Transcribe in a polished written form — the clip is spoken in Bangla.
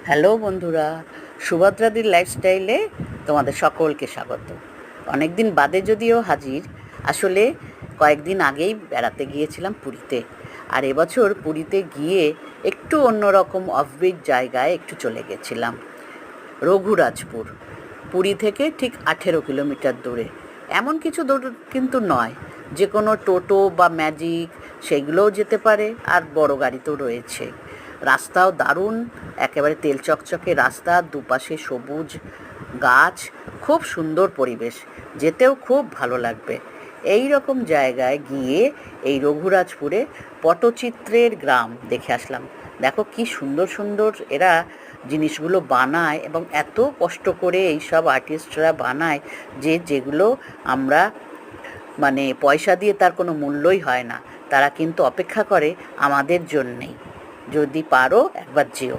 হ্যালো বন্ধুরা, সুভদ্রাদির লাইফস্টাইলে তোমাদের সকলকে স্বাগত। অনেক দিন বাদে যদিও হাজির, আসলে কয়েকদিন আগেই বেড়াতে গিয়েছিলাম পুরীতে। আর এবছর পুরীতে গিয়ে একটু অন্যরকম অফবিট জায়গায় একটু চলে গেছিলাম, রঘুরাজপুর। পুরী থেকে ঠিক 18 কিলোমিটার দূরে। এমন কিছু দূর কিন্তু নয়, যে কোনো টোটো বা ম্যাজিক সেগুলোও যেতে পারে, আর বড় গাড়ি তো রয়েছে। রাস্তাও দারুণ, একেবারে তেল চকচকে রাস্তা, দুপাশে সবুজ গাছ, খুব সুন্দর পরিবেশ, যেতেও খুব ভালো লাগবে। এই রকম জায়গায় গিয়ে এই রঘুরাজপুরে পটচিত্রের গ্রাম দেখে আসলাম। দেখো কি সুন্দর সুন্দর এরা জিনিসগুলো বানায়, এবং এত কষ্ট করে এই সব আর্টিস্টরা বানায় যে যেগুলো আমরা মানে পয়সা দিয়ে তার কোনো মূল্যই হয় না। তারা কিন্তু অপেক্ষা করে আমাদের জন্যেই। যদি পারো একবার যেও।